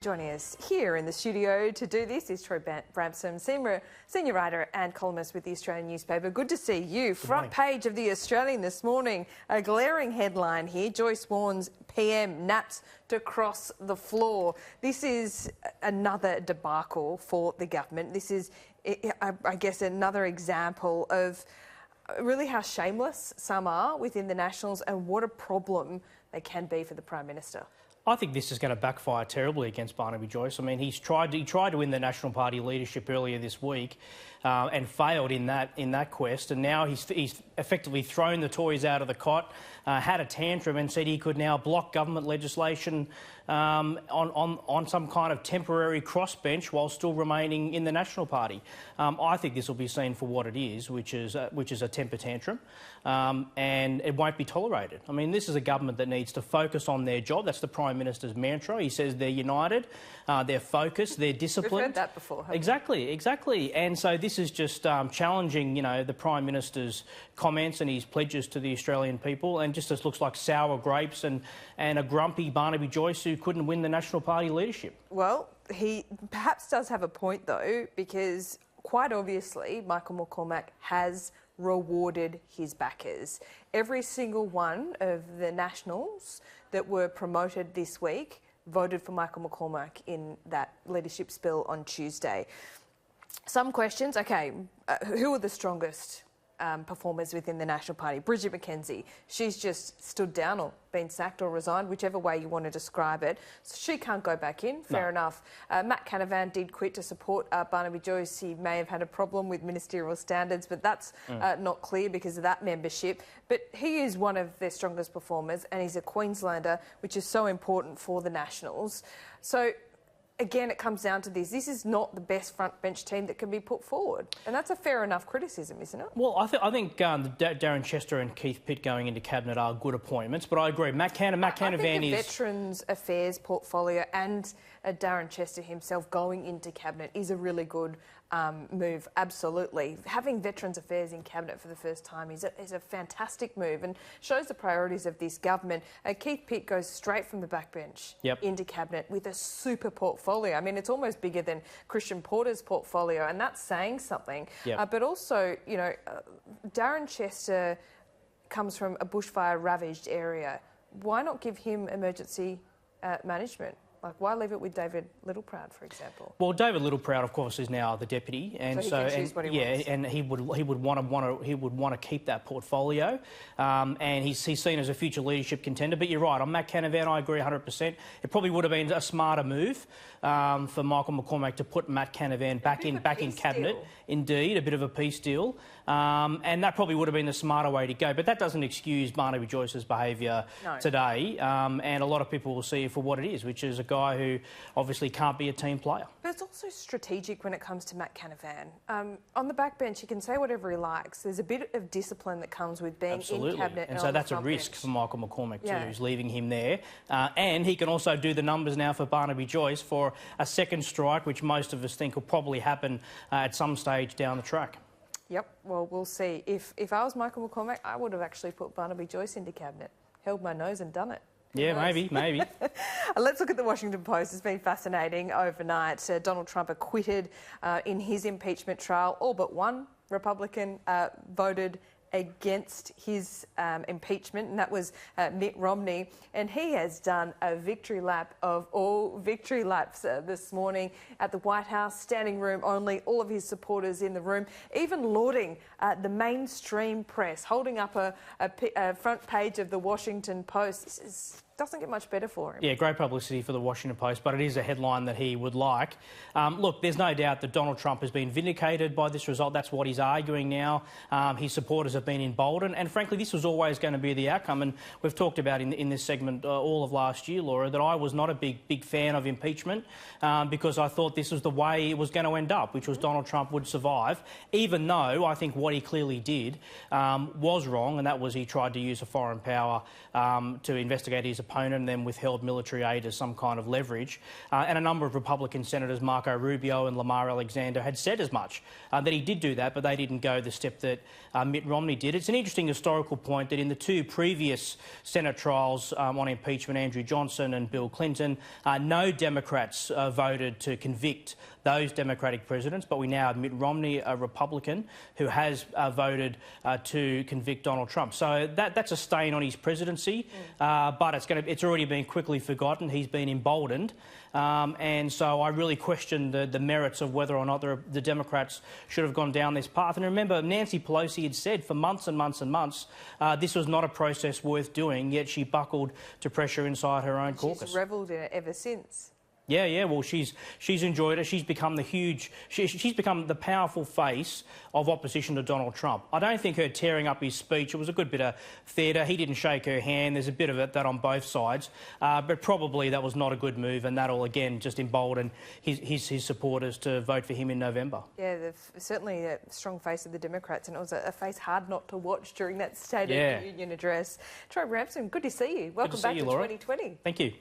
Joining us here in the studio to do this is Troy Bramston, senior writer and columnist with the Australian newspaper. Good to see you. Front page of the Australian this morning, a glaring headline here. Joyce warns PM naps to cross the floor. This is another debacle for the government. This is, I guess, another example of really how shameless some are within the Nationals and what a problem they can be for the Prime Minister. I think this is going to backfire terribly against Barnaby Joyce. I mean, he tried to win the National Party leadership earlier this week and failed in that quest, and now he's effectively thrown the toys out of the cot, had a tantrum and said he could now block government legislation on some kind of temporary crossbench while still remaining in the National Party. I think this will be seen for what it is, which is a temper tantrum, and it won't be tolerated. I mean, this is a government that needs to focus on their job. That's the Prime Minister's mantra. He says they're united, they're focused, they're disciplined. We've heard that before. Exactly. And so this is just challenging, the Prime Minister's comments and his pledges to the Australian people, and just looks like sour grapes and a grumpy Barnaby Joyce who couldn't win the National Party leadership. Well, he perhaps does have a point, though, because quite obviously Michael McCormack has rewarded his backers. Every single one of the Nationals that were promoted this week voted for Michael McCormack in that leadership spill on Tuesday. Some questions. OK, who are the strongest performers within the National Party? Bridget McKenzie, she's just stood down or been sacked or resigned, whichever way you want to describe it. So she can't go back in, fair enough. Matt Canavan did quit to support Barnaby Joyce. He may have had a problem with ministerial standards, but that's not clear because of that membership. But he is one of their strongest performers, and he's a Queenslander, which is so important for the Nationals. So again, it comes down to this. This is not the best front bench team that can be put forward. And that's a fair enough criticism, isn't it? Well, I think Darren Chester and Keith Pitt going into Cabinet are good appointments, but I agree. Matt Canavan is... Veterans Affairs portfolio and Darren Chester himself going into Cabinet is a really good move, absolutely. Having Veterans Affairs in Cabinet for the first time is a fantastic move and shows the priorities of this government. Keith Pitt goes straight from the backbench into Cabinet with a super portfolio. I mean, it's almost bigger than Christian Porter's portfolio, and that's saying something. But also, Darren Chester comes from a bushfire-ravaged area. Why not give him emergency management? Like, why leave it with David Littleproud, for example? Well, David Littleproud, of course, is now the deputy, and so he can choose what he wants. And he would want to keep that portfolio, and he's seen as a future leadership contender. But you're right, on Matt Canavan, I agree 100%. It probably would have been a smarter move for Michael McCormack to put Matt Canavan back in Cabinet. Indeed, a bit of a peace deal, and that probably would have been the smarter way to go. But that doesn't excuse Barnaby Joyce's behaviour today, and a lot of people will see it for what it is, which is a guy who obviously can't be a team player. But it's also strategic when it comes to Matt Canavan. On the backbench, he can say whatever he likes. There's a bit of discipline that comes with being in Cabinet. And so that's a risk for Michael McCormack too, who's leaving him there. And he can also do the numbers now for Barnaby Joyce for a second strike, which most of us think will probably happen at some stage down the track. Yep, well, we'll see. If I was Michael McCormack, I would have actually put Barnaby Joyce into Cabinet, held my nose and done it. Yeah, maybe. Let's look at the Washington Post. It's been fascinating overnight. Donald Trump acquitted in his impeachment trial. All but one Republican voted against his impeachment, and that was Mitt Romney. And he has done a victory lap of all victory laps this morning at the White House, standing room only, all of his supporters in the room, even lauding the mainstream press, holding up a front page of the Washington Post. Doesn't get much better for him. Yeah, great publicity for the Washington Post, but it is a headline that he would like. Look, there's no doubt that Donald Trump has been vindicated by this result. That's what he's arguing now. His supporters have been emboldened, and frankly, this was always going to be the outcome. And we've talked about in this segment all of last year, Laura, that I was not a big fan of impeachment because I thought this was the way it was going to end up, which was Donald Trump would survive, even though I think what he clearly did was wrong, and that was he tried to use a foreign power to investigate his opponent and then withheld military aid as some kind of leverage. And a number of Republican senators, Marco Rubio and Lamar Alexander, had said as much, that he did do that, but they didn't go the step that Mitt Romney did. It's an interesting historical point that in the two previous Senate trials on impeachment, Andrew Johnson and Bill Clinton, no Democrats voted to convict those Democratic presidents, but we now have Mitt Romney, a Republican, who has voted to convict Donald Trump. So that's a stain on his presidency, but it's already been quickly forgotten. He's been emboldened, and so I really question the merits of whether or not the Democrats should have gone down this path. And remember, Nancy Pelosi had said for months and months and months this was not a process worth doing, yet she buckled to pressure inside her own caucus. She's revelled in it ever since. Yeah. Well, she's enjoyed it. She's become she's become the powerful face of opposition to Donald Trump. I don't think her tearing up his speech, it was a good bit of theatre. He didn't shake her hand. There's a bit of that on both sides. But probably that was not a good move, and that'll, again, just embolden his supporters to vote for him in November. Yeah, certainly a strong face of the Democrats, and it was a face hard not to watch during that State of the Union address. Troy Bramston, good to see you. Welcome back to 2020. Thank you.